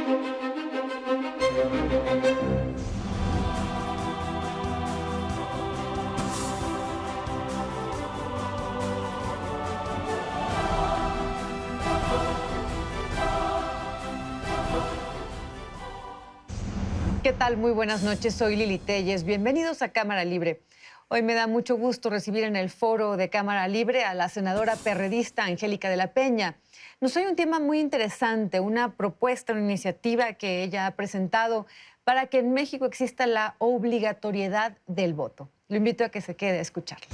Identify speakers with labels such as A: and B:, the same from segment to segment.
A: ¿Qué tal? Muy buenas noches, soy Lili Telles. Bienvenidos a Cámara Libre. Hoy me da mucho gusto recibir en el foro de Cámara Libre a la senadora perredista Angélica de la Peña. Nos trae un tema muy interesante, una propuesta, una iniciativa que ella ha presentado para que en México exista la obligatoriedad del voto. Lo invito a que se quede a escucharla.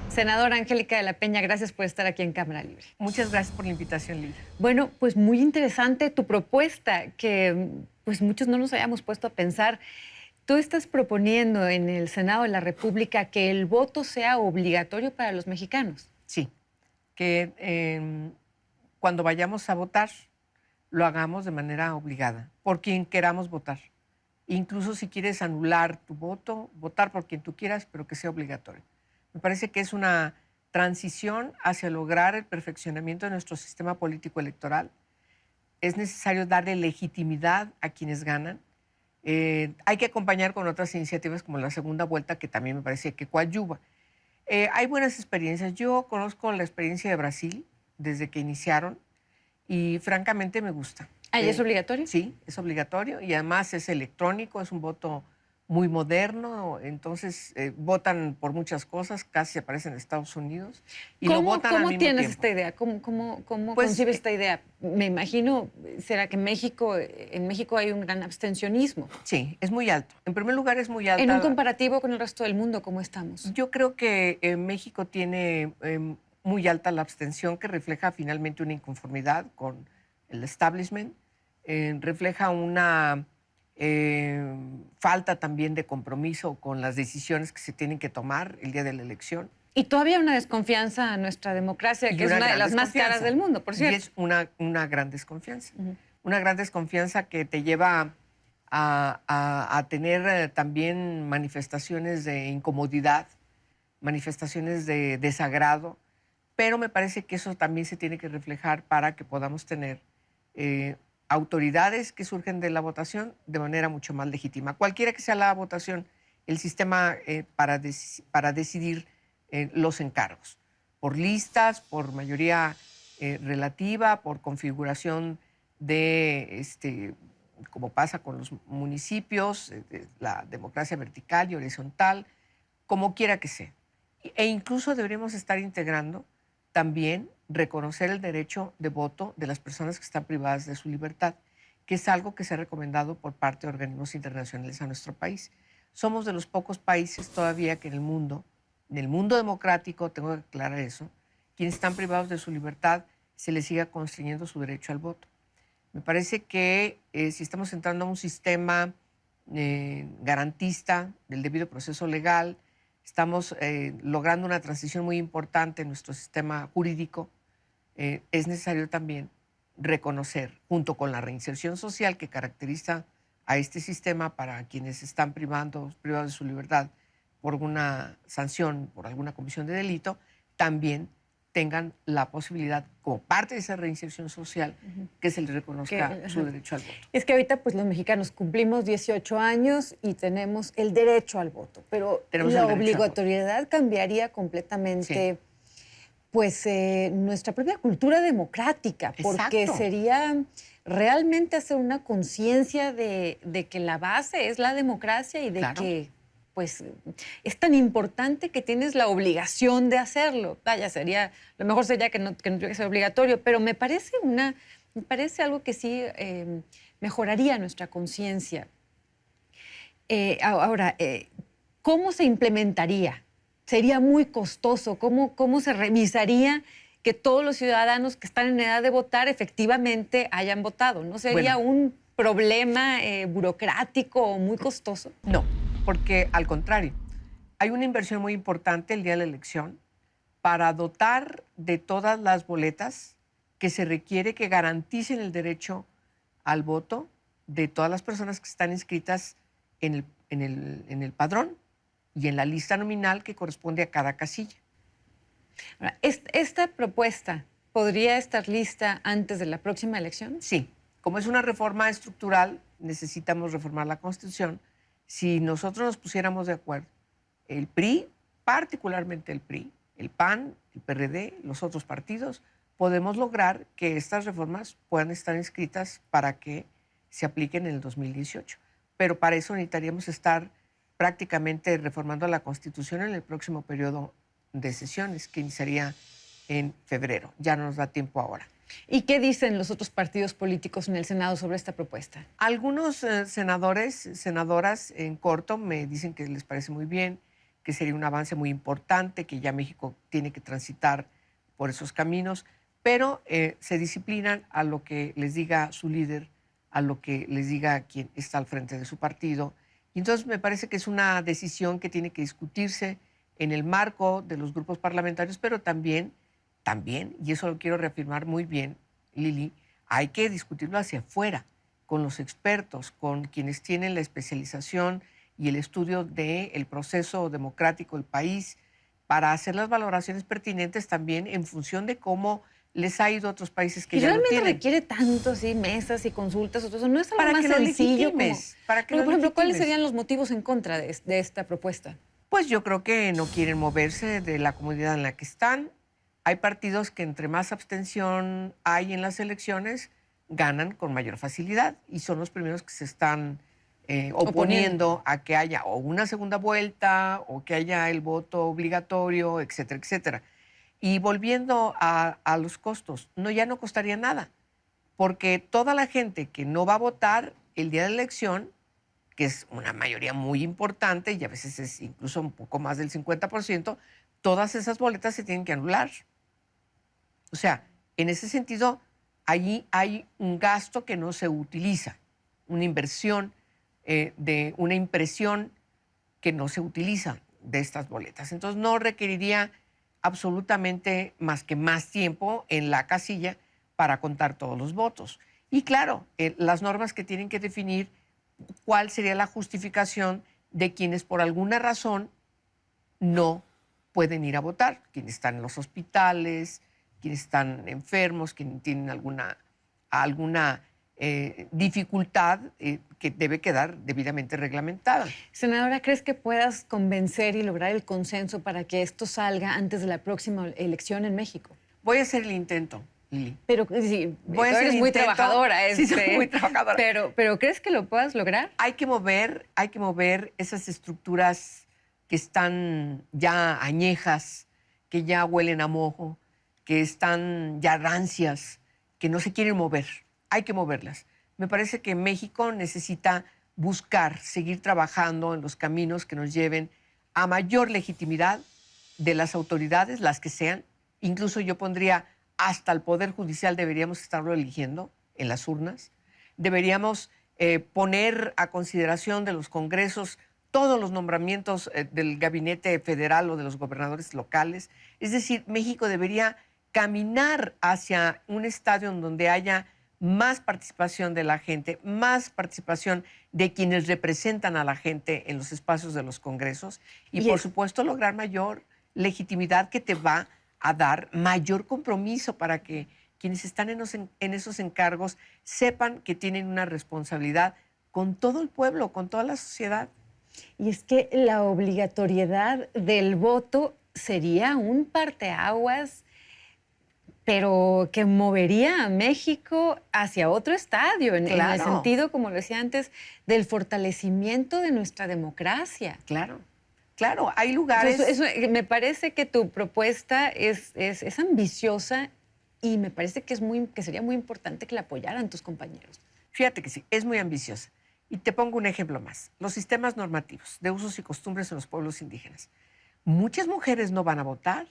A: Senadora Angélica de la Peña, gracias por estar aquí en Cámara Libre.
B: Muchas gracias por la invitación, Lili.
A: Bueno, pues muy interesante tu propuesta, que pues muchos no nos hayamos puesto a pensar. Tú estás proponiendo en el Senado de la República que el voto sea obligatorio para los mexicanos.
B: Sí, que cuando vayamos a votar lo hagamos de manera obligada, por quien queramos votar. Incluso si quieres anular tu voto, votar por quien tú quieras, pero que sea obligatorio. Me parece que es una transición hacia lograr el perfeccionamiento de nuestro sistema político electoral. Es necesario darle legitimidad a quienes ganan. Hay que acompañar con otras iniciativas como la segunda vuelta, que también me parece que coadyuva. Hay buenas experiencias. Yo conozco la experiencia de Brasil desde que iniciaron y francamente me gusta.
A: ¿Ahí es obligatorio?
B: Sí, es obligatorio y además es electrónico, es un voto muy moderno, entonces votan por muchas cosas, casi aparecen en Estados Unidos y lo votan al mismo tiempo.
A: ¿Cómo tienes esta idea? ¿Cómo
B: Pues,
A: concibes esta idea? Me imagino, ¿será que en México hay un gran abstencionismo?
B: Sí, es muy alto. En primer lugar, es muy alta.
A: En un comparativo con el resto del mundo, ¿cómo estamos?
B: Yo creo que México tiene muy alta la abstención, que refleja finalmente una inconformidad con el establishment, refleja una falta también de compromiso con las decisiones que se tienen que tomar el día de la elección.
A: Y todavía una desconfianza a nuestra democracia, que es una de las más caras del mundo, por cierto.
B: Y es una gran desconfianza. Una gran desconfianza que te lleva a tener también manifestaciones de incomodidad, manifestaciones de desagrado, pero me parece que eso también se tiene que reflejar para que podamos tener autoridades que surgen de la votación de manera mucho más legítima. Cualquiera que sea la votación, el sistema para decidir los encargos, por listas, por mayoría relativa, por configuración de, como pasa con los municipios, la democracia vertical y horizontal, como quiera que sea. E incluso deberíamos estar integrando también reconocer el derecho de voto de las personas que están privadas de su libertad, que es algo que se ha recomendado por parte de organismos internacionales a nuestro país. Somos de los pocos países todavía que en el mundo democrático, tengo que aclarar eso, quienes están privados de su libertad se les siga constriñendo su derecho al voto. Me parece que si estamos entrando a un sistema garantista del debido proceso legal, estamos logrando una transición muy importante en nuestro sistema jurídico. Es necesario también reconocer, junto con la reinserción social que caracteriza a este sistema para quienes están privados de su libertad por alguna sanción, por alguna comisión de delito, también tengan la posibilidad, como parte de esa reinserción social, que se les reconozca su derecho al voto.
A: Es que ahorita pues los mexicanos cumplimos 18 años y tenemos el derecho al voto, pero la obligatoriedad cambiaría completamente pues nuestra propia cultura democrática, porque sería realmente hacer una conciencia de que la base es la democracia y de que pues es tan importante que tienes la obligación de hacerlo. Vaya, lo mejor sería que no tuviera que ser obligatorio, pero me parece algo que sí mejoraría nuestra conciencia. Ahora, ¿cómo se implementaría? Sería muy costoso. ¿Cómo se revisaría que todos los ciudadanos que están en edad de votar efectivamente hayan votado? ¿No sería un problema burocrático o muy costoso?
B: No, porque al contrario, hay una inversión muy importante el día de la elección para dotar de todas las boletas que se requiere que garanticen el derecho al voto de todas las personas que están inscritas en el padrón. y en la lista nominal que corresponde a cada casilla.
A: Ahora, ¿esta propuesta podría estar lista antes de la próxima elección?
B: Sí, como es una reforma estructural, necesitamos reformar la Constitución. Si nosotros nos pusiéramos de acuerdo, el PRI, particularmente el PRI, el PAN, el PRD, los otros partidos, podemos lograr que estas reformas puedan estar inscritas para que se apliquen en el 2018. Pero para eso necesitaríamos estar prácticamente reformando la Constitución en el próximo periodo de sesiones, que iniciaría en febrero. Ya no nos da tiempo ahora.
A: ¿Y qué dicen los otros partidos políticos en el Senado sobre esta propuesta?
B: Algunos senadoras en corto me dicen que les parece muy bien, que sería un avance muy importante, que ya México tiene que transitar por esos caminos, pero se disciplinan a lo que les diga su líder, a lo que les diga quien está al frente de su partido. Y entonces me parece que es una decisión que tiene que discutirse en el marco de los grupos parlamentarios, pero también, y eso lo quiero reafirmar muy bien, Lili, hay que discutirlo hacia afuera, con los expertos, con quienes tienen la especialización y el estudio del proceso democrático del país, para hacer las valoraciones pertinentes también en función de cómo les ha ido a otros países que ya lo tienen.
A: Realmente requiere tanto, sí, mesas y consultas, o todo eso. No es algo
B: Para
A: más
B: que lo
A: sencillo.
B: para que
A: Pero,
B: lo
A: por ejemplo, ¿cuáles
B: legitimes.
A: serían los motivos en contra de esta propuesta?
B: Pues yo creo que no quieren moverse de la comunidad en la que están. Hay partidos que entre más abstención hay en las elecciones, ganan con mayor facilidad y son los primeros que se están oponiendo a que haya o una segunda vuelta o que haya el voto obligatorio, etcétera, etcétera. Y volviendo a los costos, ya no costaría nada, porque toda la gente que no va a votar el día de la elección, que es una mayoría muy importante y a veces es incluso un poco más del 50%, todas esas boletas se tienen que anular. O sea, en ese sentido, allí hay un gasto que no se utiliza, una inversión de una impresión que no se utiliza de estas boletas. Entonces, no requeriría absolutamente más que más tiempo en la casilla para contar todos los votos. Y claro, las normas que tienen que definir cuál sería la justificación de quienes por alguna razón no pueden ir a votar, quienes están en los hospitales, quienes están enfermos, quienes tienen alguna dificultad que debe quedar debidamente reglamentada.
A: Senadora, ¿crees que puedas convencer y lograr el consenso para que esto salga antes de la próxima elección en México?
B: Voy a hacer el intento, Lili.
A: Pero sí,
B: voy a
A: tú
B: hacer
A: eres muy trabajadora.
B: Sí, soy muy trabajadora.
A: Pero ¿crees que lo puedas lograr?
B: Hay que mover esas estructuras que están ya añejas, que ya huelen a mojo, que están ya rancias, que no se quieren mover. Hay que moverlas. Me parece que México necesita buscar, seguir trabajando en los caminos que nos lleven a mayor legitimidad de las autoridades, las que sean. Incluso yo pondría hasta el Poder Judicial deberíamos estarlo eligiendo en las urnas. Deberíamos poner a consideración de los congresos todos los nombramientos del gabinete federal o de los gobernadores locales. Es decir, México debería caminar hacia un estadio en donde haya más participación de la gente, más participación de quienes representan a la gente en los espacios de los congresos y por supuesto, lograr mayor legitimidad que te va a dar mayor compromiso para que quienes están en esos encargos sepan que tienen una responsabilidad con todo el pueblo, con toda la sociedad.
A: Y es que la obligatoriedad del voto sería un parteaguas, pero que movería a México hacia otro estadio, en el sentido, como lo decía antes, del fortalecimiento de nuestra democracia.
B: Claro, claro, hay lugares...
A: Me parece que tu propuesta es ambiciosa y me parece que sería muy importante que la apoyaran tus compañeros.
B: Fíjate que sí, es muy ambiciosa. Y te pongo un ejemplo más. Los sistemas normativos de usos y costumbres en los pueblos indígenas. Muchas mujeres no van a votar.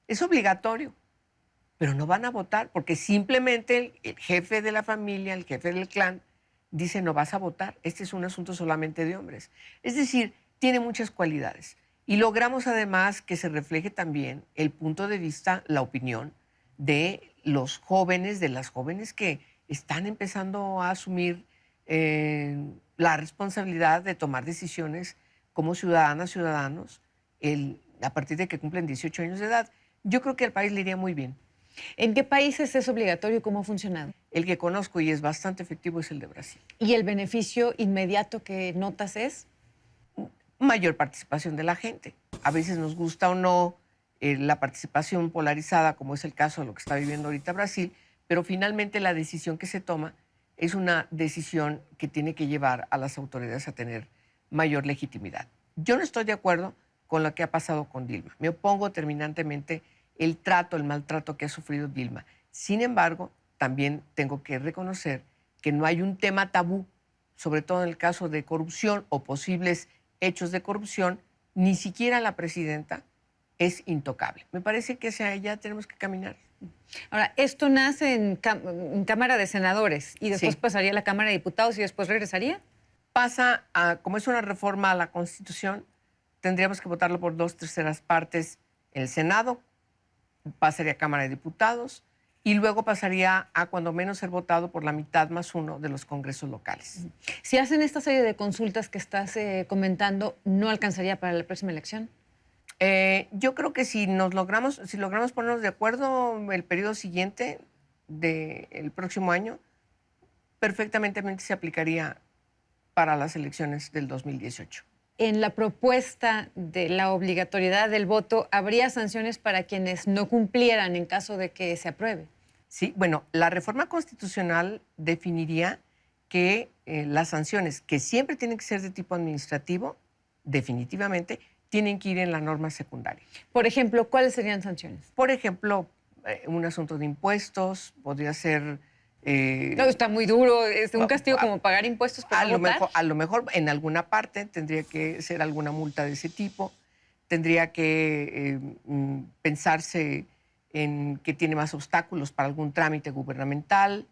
B: Es obligatorio. Pero no van a votar porque simplemente el jefe de la familia, el jefe del clan, dice no vas a votar. Este es un asunto solamente de hombres. Es decir, tiene muchas cualidades. Y logramos además que se refleje también el punto de vista, la opinión de los jóvenes, de las jóvenes que están empezando a asumir la responsabilidad de tomar decisiones como ciudadanas, ciudadanos, a partir de que cumplen 18 años de edad. Yo creo que al país le iría muy bien.
A: ¿En qué países es obligatorio y cómo ha funcionado?
B: El que conozco y es bastante efectivo es el de Brasil.
A: ¿Y el beneficio inmediato que notas es?
B: Mayor participación de la gente. A veces nos gusta o no la participación polarizada, como es el caso de lo que está viviendo ahorita Brasil, pero finalmente la decisión que se toma es una decisión que tiene que llevar a las autoridades a tener mayor legitimidad. Yo no estoy de acuerdo con lo que ha pasado con Dilma. Me opongo terminantemente el maltrato que ha sufrido Dilma. Sin embargo, también tengo que reconocer que no hay un tema tabú, sobre todo en el caso de corrupción o posibles hechos de corrupción, ni siquiera la presidenta es intocable. Me parece que hacia allá tenemos que caminar.
A: Ahora, esto nace en Cámara de Senadores y después pasaría a la Cámara de Diputados y después regresaría.
B: Pasa como es una reforma a la Constitución, tendríamos que votarlo por 2/3 partes en el Senado, pasaría a Cámara de Diputados y luego pasaría a cuando menos ser votado por la mitad más uno de los congresos locales.
A: Si hacen esta serie de consultas que estás comentando, ¿no alcanzaría para la próxima elección?
B: Yo creo que si logramos ponernos de acuerdo el periodo siguiente del próximo año, perfectamente se aplicaría para las elecciones del 2018.
A: En la propuesta de la obligatoriedad del voto, ¿habría sanciones para quienes no cumplieran en caso de que se apruebe?
B: Sí, bueno, la reforma constitucional definiría que las sanciones, que siempre tienen que ser de tipo administrativo, definitivamente, tienen que ir en la norma secundaria.
A: Por ejemplo, ¿cuáles serían sanciones?
B: Por ejemplo, un asunto de impuestos, podría ser...
A: No, está muy duro, es un castigo como pagar impuestos para votar.
B: A lo mejor en alguna parte tendría que ser alguna multa de ese tipo, tendría que pensarse en que tiene más obstáculos para algún trámite gubernamental.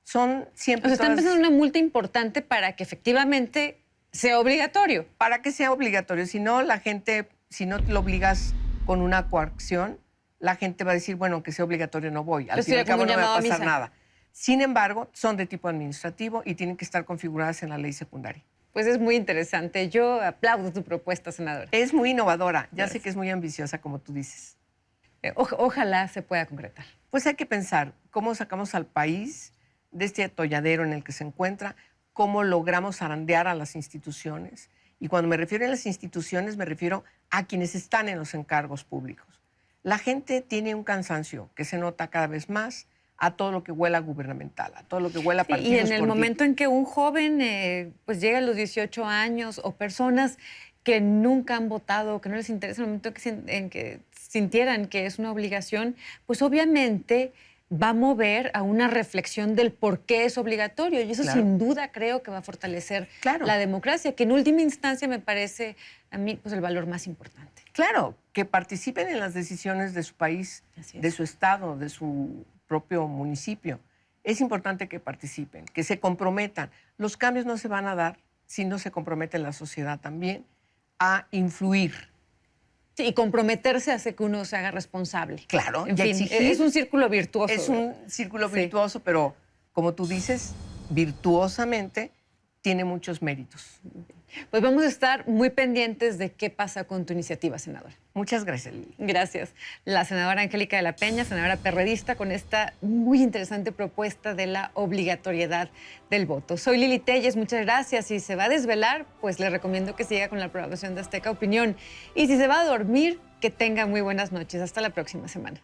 B: Son siempre...
A: O sea, están pensando en una multa importante para que efectivamente sea obligatorio.
B: Para que sea obligatorio, si no la gente, si no lo obligas con una coacción, la gente va a decir, bueno, aunque sea obligatorio no voy, al fin y al cabo no me va a pasar nada. Sin embargo, son de tipo administrativo y tienen que estar configuradas en la ley secundaria.
A: Pues es muy interesante. Yo aplaudo tu propuesta, senadora.
B: Es muy innovadora. Ya sé que es muy ambiciosa, como tú dices.
A: Ojalá se pueda concretar.
B: Pues hay que pensar cómo sacamos al país de este atolladero en el que se encuentra, cómo logramos zarandear a las instituciones. Y cuando me refiero a las instituciones, me refiero a quienes están en los encargos públicos. La gente tiene un cansancio que se nota cada vez más a todo lo que huela gubernamental, a todo lo que huela a partidos.
A: Y en el momento en que un joven pues llega a los 18 años o personas que nunca han votado, que no les interesa, en el momento en que sintieran que es una obligación, pues obviamente va a mover a una reflexión del por qué es obligatorio. Y eso sin duda creo que va a fortalecer la democracia, que en última instancia me parece a mí pues el valor más importante.
B: Claro, que participen en las decisiones de su país, de su estado, de su propio municipio. Es importante que participen, que se comprometan. Los cambios no se van a dar si no se compromete la sociedad también a influir.
A: Sí, y comprometerse hace que uno se haga responsable.
B: Claro,
A: en fin, es un círculo virtuoso.
B: Es un círculo virtuoso, pero como tú dices, virtuosamente tiene muchos méritos.
A: Pues vamos a estar muy pendientes de qué pasa con tu iniciativa, senadora.
B: Muchas gracias, Lili.
A: Gracias. La senadora Angélica de la Peña, senadora perredista, con esta muy interesante propuesta de la obligatoriedad del voto. Soy Lili Telles, muchas gracias. Si se va a desvelar, pues le recomiendo que siga con la programación de Azteca Opinión. Y si se va a dormir, que tenga muy buenas noches. Hasta la próxima semana.